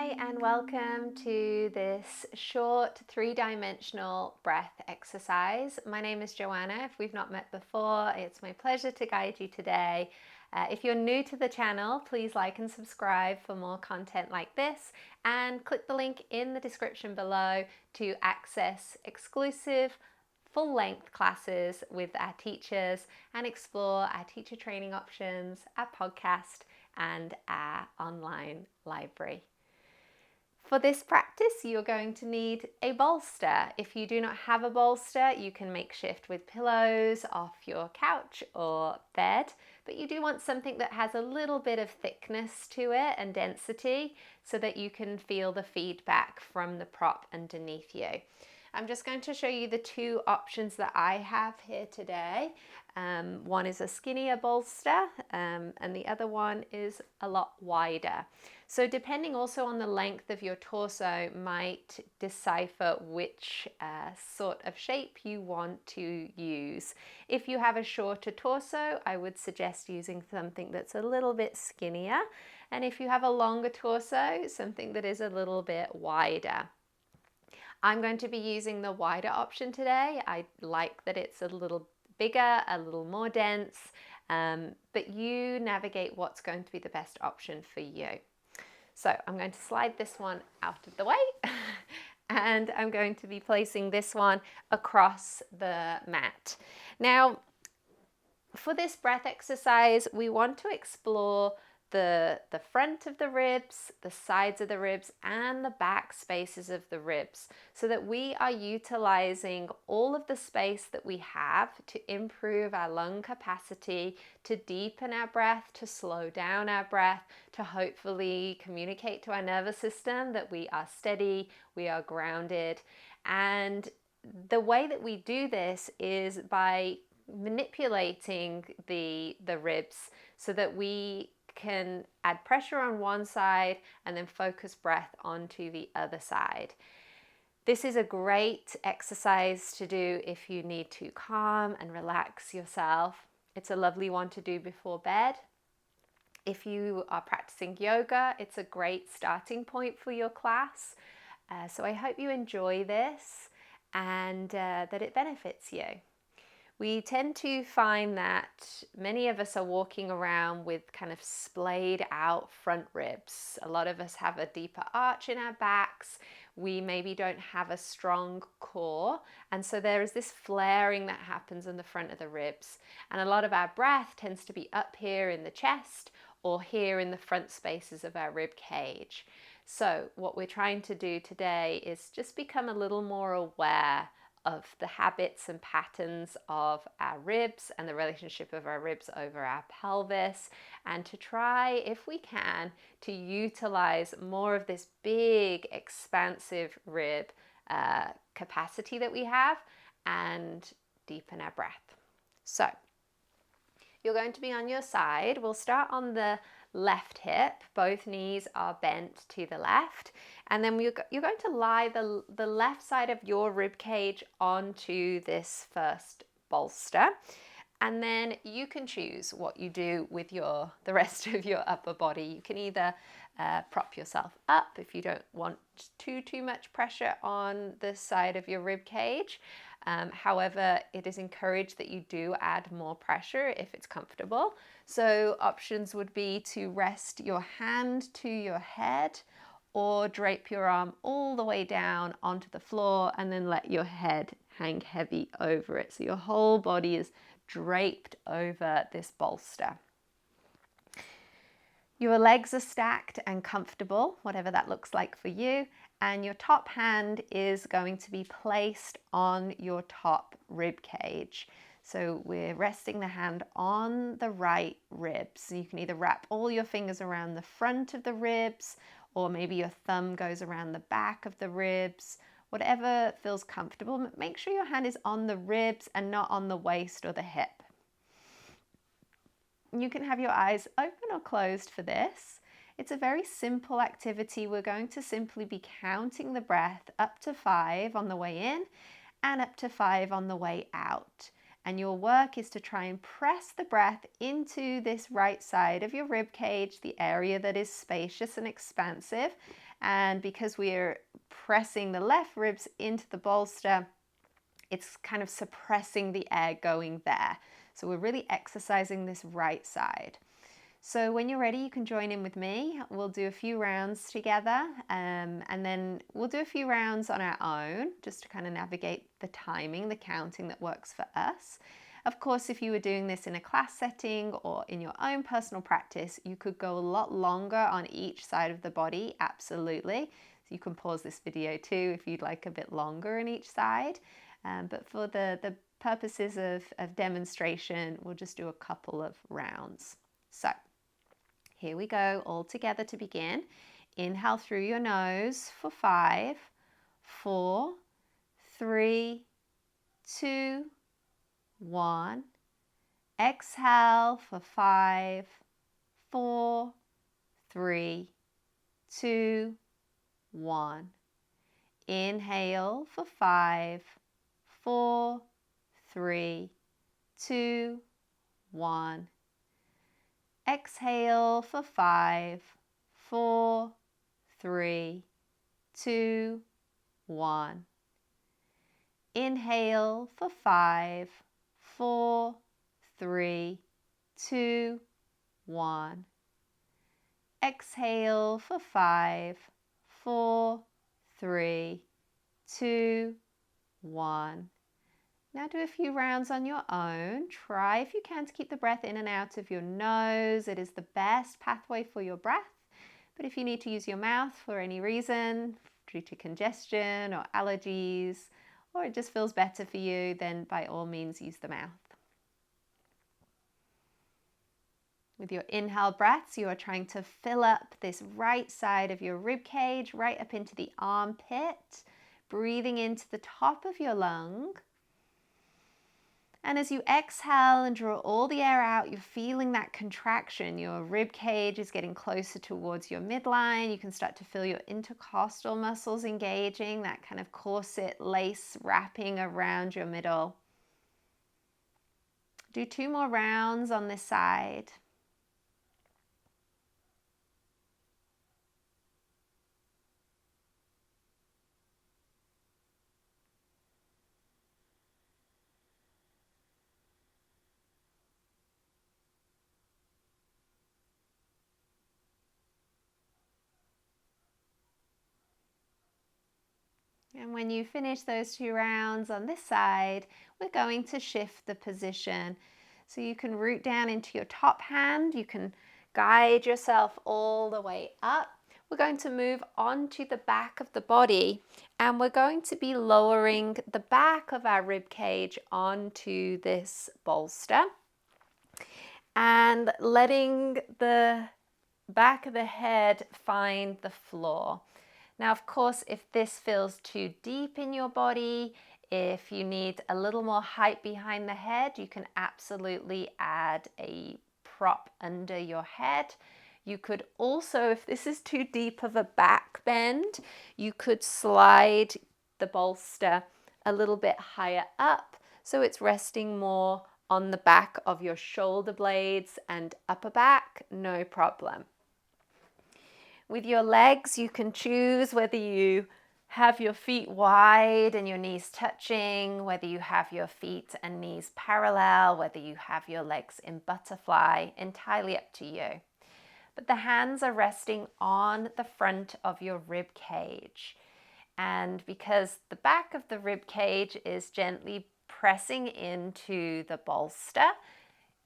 Hi and welcome to this short three-dimensional breath exercise. My name is Joanna. If we've not met before, it's my pleasure to guide you today. If you're new to the channel, please like and subscribe for more content like this, and click the link in the description below to access exclusive full-length classes with our teachers and explore our teacher training options, our podcast, and our online library. For this practice, you're going to need a bolster. If you do not have a bolster, you can makeshift with pillows off your couch or bed, but you do want something that has a little bit of thickness to it and density so that you can feel the feedback from the prop underneath you. I'm just going to show you the two options that I have here today. One is a skinnier bolster and the other one is a lot wider. So depending also on the length of your torso might decipher which sort of shape you want to use. If you have a shorter torso, I would suggest using something that's a little bit skinnier. And if you have a longer torso, something that is a little bit wider. I'm going to be using the wider option today. I like that it's a little bigger, a little more dense, but you navigate what's going to be the best option for you. So I'm going to slide this one out of the way and I'm going to be placing this one across the mat. Now, for this breath exercise, we want to explore the front of the ribs, the sides of the ribs, and the back spaces of the ribs, so that we are utilizing all of the space that we have to improve our lung capacity, to deepen our breath, to slow down our breath, to hopefully communicate to our nervous system that we are steady, we are grounded. And the way that we do this is by manipulating the ribs so that we can add pressure on one side and then focus breath onto the other side. This is a great exercise to do if you need to calm and relax yourself. It's a lovely one to do before bed. If you are practicing yoga, it's a great starting point for your class. So I hope you enjoy this and that it benefits you. We tend to find that many of us are walking around with kind of splayed out front ribs. A lot of us have a deeper arch in our backs. We maybe don't have a strong core. And so there is this flaring that happens in the front of the ribs. And a lot of our breath tends to be up here in the chest or here in the front spaces of our rib cage. So what we're trying to do today is just become a little more aware of the habits and patterns of our ribs and the relationship of our ribs over our pelvis, and to try, if we can, to utilize more of this big, expansive rib capacity that we have and deepen our breath. So you're going to be on your side. We'll start on the left hip. Both knees are bent to the left. And then you're going to lie the left side of your rib cage onto this first bolster. And then you can choose what you do with the rest of your upper body. You can either prop yourself up if you don't want too much pressure on the side of your rib cage. However, it is encouraged that you do add more pressure if it's comfortable. So options would be to rest your hand to your head or drape your arm all the way down onto the floor and then let your head hang heavy over it. So your whole body is draped over this bolster. Your legs are stacked and comfortable, whatever that looks like for you, and your top hand is going to be placed on your top rib cage. So we're resting the hand on the right ribs. So you can either wrap all your fingers around the front of the ribs, or maybe your thumb goes around the back of the ribs, whatever feels comfortable. Make sure your hand is on the ribs and not on the waist or the hip. You can have your eyes open or closed for this. It's a very simple activity. We're going to simply be counting the breath up to 5 on the way in and up to 5 on the way out. And your work is to try and press the breath into this right side of your rib cage, the area that is spacious and expansive, And because we're pressing the left ribs into the bolster, it's kind of suppressing the air going there. So we're really exercising this right side. So when you're ready, you can join in with me. We'll do a few rounds together, and then we'll do a few rounds on our own, just to kind of navigate the timing, the counting that works for us. Of course, if you were doing this in a class setting or in your own personal practice, you could go a lot longer on each side of the body, absolutely. So you can pause this video too if you'd like a bit longer on each side. But for the purposes of demonstration, we'll just do a couple of rounds. So here we go, all together to begin. Inhale through your nose for 5, 4, 3, 2, 1. Exhale for 5, 4, 3, 2, 1. Inhale for 5, 4, 3, 2, 1. Exhale for 5, 4, 3, 2, 1. Inhale for 5, 4, 3, 2, 1. Exhale for 5, 4, 3, 2, 1. Now do a few rounds on your own. Try if you can to keep the breath in and out of your nose. It is the best pathway for your breath. But if you need to use your mouth for any reason, due to congestion or allergies, or it just feels better for you, then by all means use the mouth. With your inhale breaths, you are trying to fill up this right side of your rib cage, right up into the armpit, breathing into the top of your lung. And as you exhale and draw all the air out, you're feeling that contraction. Your rib cage is getting closer towards your midline. You can start to feel your intercostal muscles engaging, that kind of corset lace wrapping around your middle. Do 2 more rounds on this side. And when you finish those 2 rounds on this side, we're going to shift the position. So you can root down into your top hand. You can guide yourself all the way up. We're going to move onto the back of the body, and we're going to be lowering the back of our rib cage onto this bolster and letting the back of the head find the floor. Now, of course, if this feels too deep in your body, if you need a little more height behind the head, you can absolutely add a prop under your head. You could also, if this is too deep of a back bend, you could slide the bolster a little bit higher up so it's resting more on the back of your shoulder blades and upper back, no problem. With your legs, you can choose whether you have your feet wide and your knees touching, whether you have your feet and knees parallel, whether you have your legs in butterfly, entirely up to you. But the hands are resting on the front of your rib cage. And because the back of the rib cage is gently pressing into the bolster,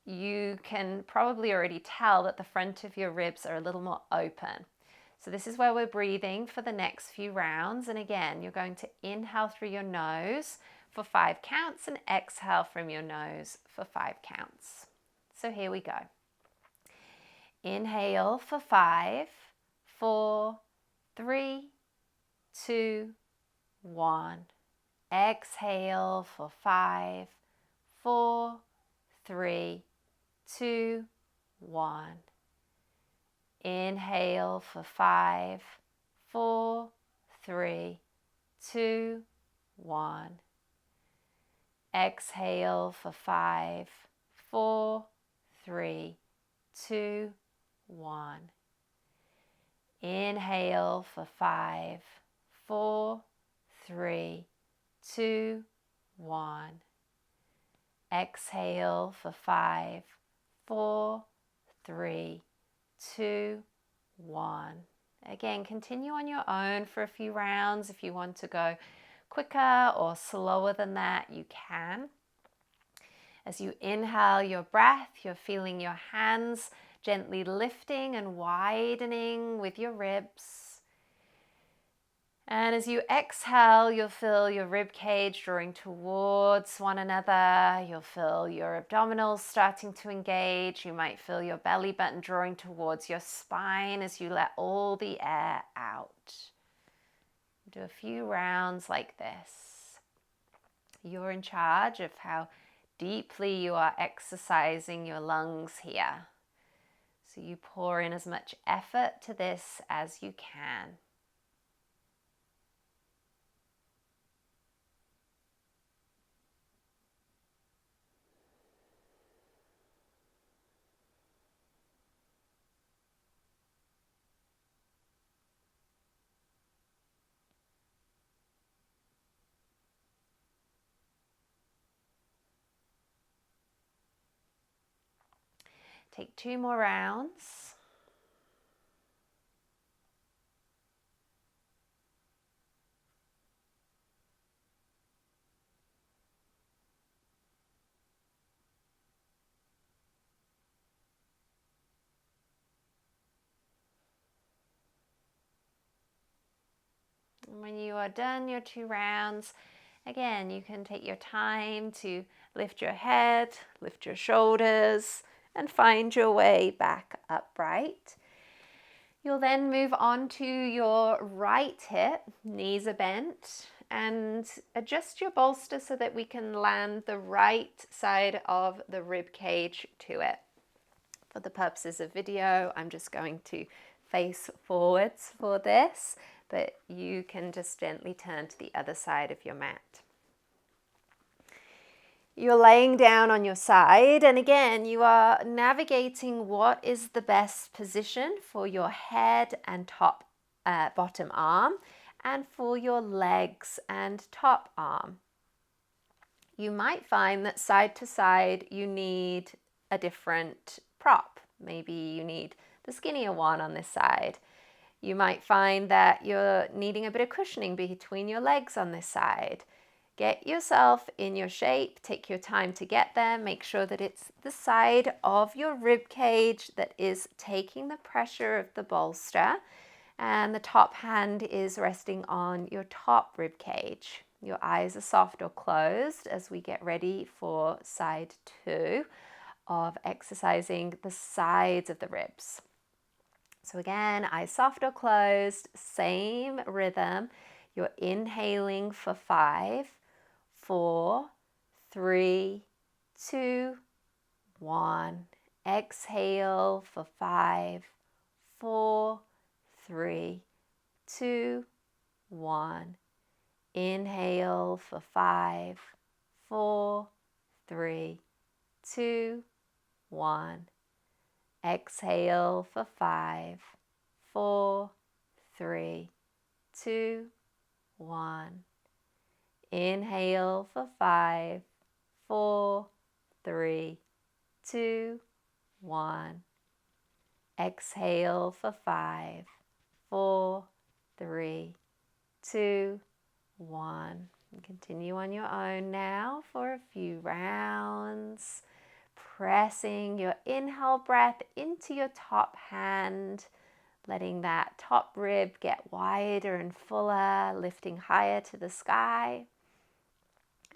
you can probably already tell that the front of your ribs are a little more open. So this is where we're breathing for the next few rounds. And again, you're going to inhale through your nose for 5 counts and exhale from your nose for 5 counts. So here we go. Inhale for 5, 4, 3, 2, 1. Exhale for 5, 4, 3, 2, 1. Inhale for 5, 4, 3, 2, 1. Exhale for 5, 4, 3, 2, 1. Inhale for 5, 4, 3, 2, 1. Exhale for 5, 4, 3, 2, 1. Again, continue on your own for a few rounds. If you want to go quicker or slower than that, you can. As you inhale your breath, you're feeling your hands gently lifting and widening with your ribs. And as you exhale, you'll feel your rib cage drawing towards one another. You'll feel your abdominals starting to engage. You might feel your belly button drawing towards your spine as you let all the air out. Do a few rounds like this. You're in charge of how deeply you are exercising your lungs here. So you pour in as much effort to this as you can. Take 2 more rounds. And when you are done your 2 rounds, again, you can take your time to lift your head, lift your shoulders, and find your way back upright. You'll then move on to your right hip, knees are bent, and adjust your bolster so that we can land the right side of the rib cage to it. For the purposes of video, I'm just going to face forwards for this, but you can just gently turn to the other side of your mat. You're laying down on your side, and again, you are navigating what is the best position for your head and bottom arm, and for your legs and top arm. You might find that side to side you need a different prop. Maybe you need the skinnier one on this side. You might find that you're needing a bit of cushioning between your legs on this side. Get yourself in your shape, take your time to get there, make sure that it's the side of your rib cage that is taking the pressure of the bolster, and the top hand is resting on your top rib cage. Your eyes are soft or closed as we get ready for side 2 of exercising the sides of the ribs. So again, eyes soft or closed, same rhythm. You're inhaling for 5, 4, 3, 2, 1. Exhale for 5, 4, 3, 2, 1. Inhale for 5, 4, 3, 2, 1. Exhale for 5, 4, 3, 2, 1. Inhale for 5, 4, 3, 2, 1. Exhale for 5, 4, 3, 2, 1. And continue on your own now for a few rounds. Pressing your inhale breath into your top hand, letting that top rib get wider and fuller, lifting higher to the sky.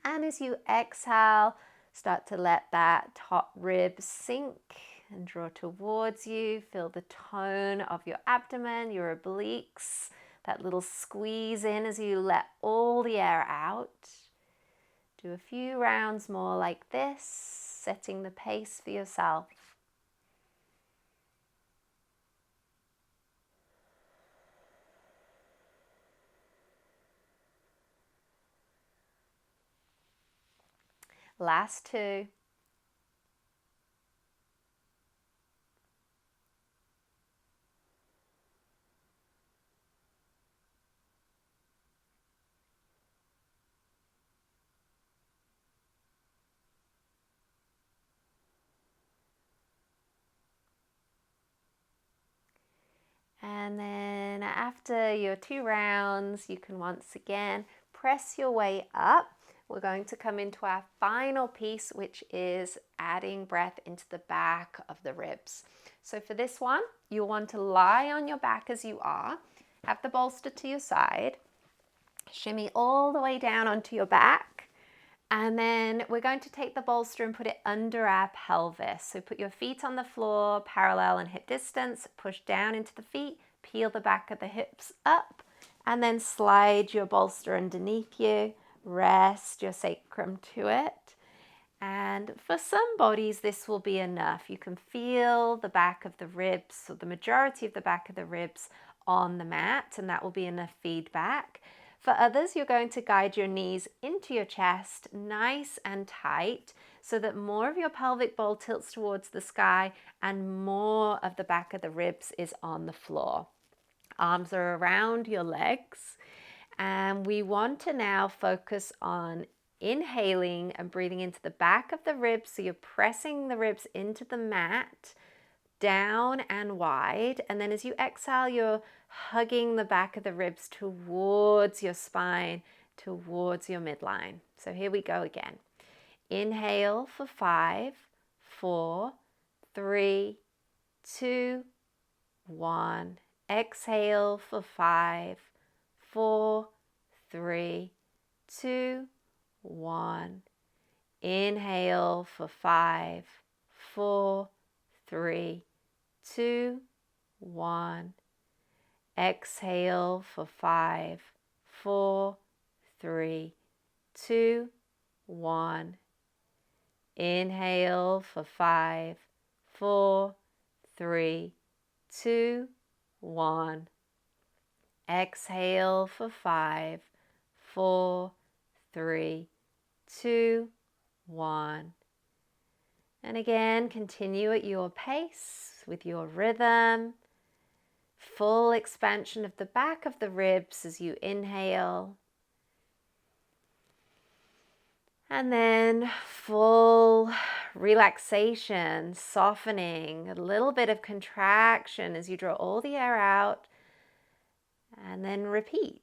And as you exhale, start to let that top rib sink and draw towards you. Feel the tone of your abdomen, your obliques, that little squeeze in as you let all the air out. Do a few rounds more like this, setting the pace for yourself. Last 2. And then after your 2 rounds, you can once again press your way up. We're going to come into our final piece, which is adding breath into the back of the ribs. So for this one, you'll want to lie on your back as you are, have the bolster to your side, shimmy all the way down onto your back, and then we're going to take the bolster and put it under our pelvis. So put your feet on the floor, parallel and hip distance, push down into the feet, peel the back of the hips up, and then slide your bolster underneath you, rest your sacrum to it. And for some bodies, this will be enough. You can feel the back of the ribs, or the majority of the back of the ribs on the mat, and that will be enough feedback. For others, you're going to guide your knees into your chest, nice and tight, so that more of your pelvic bowl tilts towards the sky and more of the back of the ribs is on the floor. Arms are around your legs, and we want to now focus on inhaling and breathing into the back of the ribs, so you're pressing the ribs into the mat, down and wide, and then as you exhale, you're hugging the back of the ribs towards your spine, towards your midline. So here we go again. Inhale for 5, 4, 3, 2, 1. Exhale for 5, 4, 3, 2, 1. Inhale for 5, 4, 3, 2, 1. Exhale for 5, 4, 3, 2, 1. Inhale for 5, 4, 3, 2, 1. Exhale for 5, 4, 3, 2, 1. And again, continue at your pace with your rhythm. Full expansion of the back of the ribs as you inhale. And then full relaxation, softening, a little bit of contraction as you draw all the air out. And then repeat.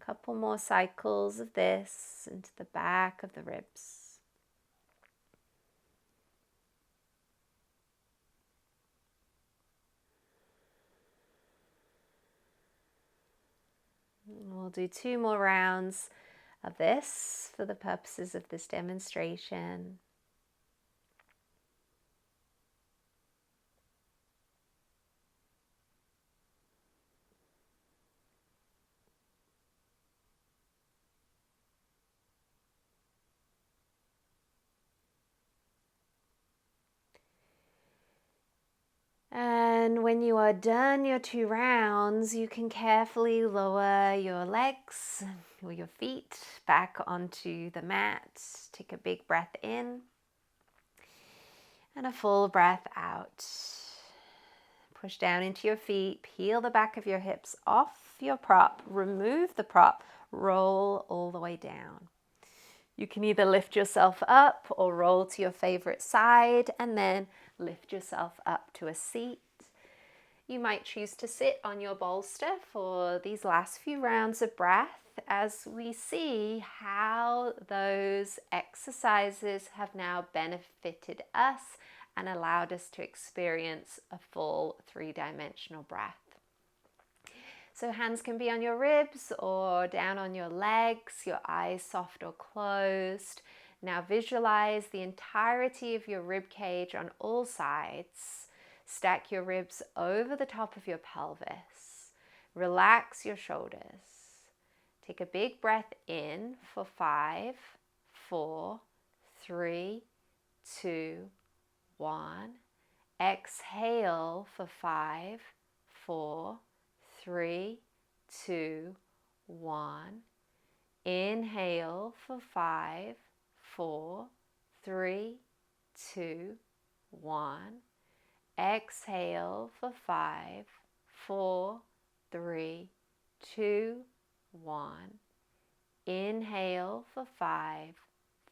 A couple more cycles of this into the back of the ribs. We'll do 2 more rounds of this for the purposes of this demonstration. And when you are done your 2 rounds, you can carefully lower your legs or your feet back onto the mat. Take a big breath in and a full breath out. Push down into your feet, peel the back of your hips off your prop, remove the prop, roll all the way down. You can either lift yourself up or roll to your favorite side and then lift yourself up to a seat. You might choose to sit on your bolster for these last few rounds of breath as we see how those exercises have now benefited us and allowed us to experience a full 3-dimensional breath. So hands can be on your ribs or down on your legs, your eyes soft or closed. Now visualize the entirety of your rib cage on all sides. Stack your ribs over the top of your pelvis. Relax your shoulders. Take a big breath in for 5, 4, 3, 2, 1. Exhale for 5, 4, 3, 2, 1. Inhale for 5, 4, 3, 2, 1. Exhale for 5, 4, 3, 2, 1. Inhale for 5,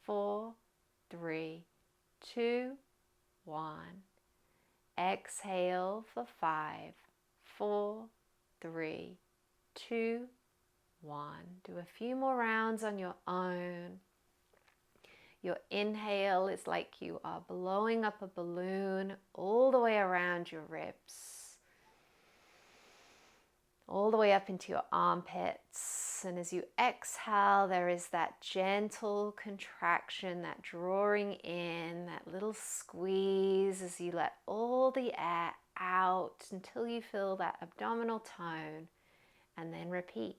4, 3, 2, 1. Exhale for 5, 4, 3, 2, 1. Do a few more rounds on your own. Your inhale is like you are blowing up a balloon all the way around your ribs, all the way up into your armpits. And as you exhale, there is that gentle contraction, that drawing in, that little squeeze as you let all the air out until you feel that abdominal tone, and then repeat.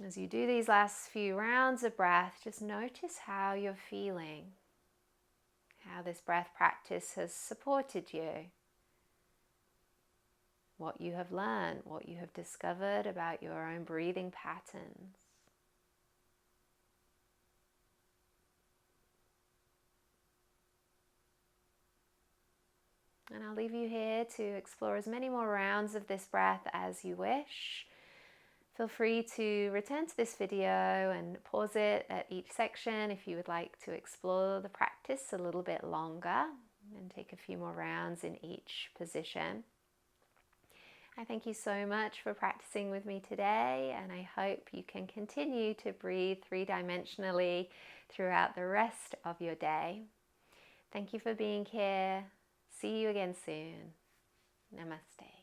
As you do these last few rounds of breath, just notice how you're feeling, how this breath practice has supported you, what you have learned, what you have discovered about your own breathing patterns. And I'll leave you here to explore as many more rounds of this breath as you wish. Feel free to return to this video and pause it at each section if you would like to explore the practice a little bit longer and take a few more rounds in each position. I thank you so much for practicing with me today, and I hope you can continue to breathe three-dimensionally throughout the rest of your day. Thank you for being here. See you again soon. Namaste.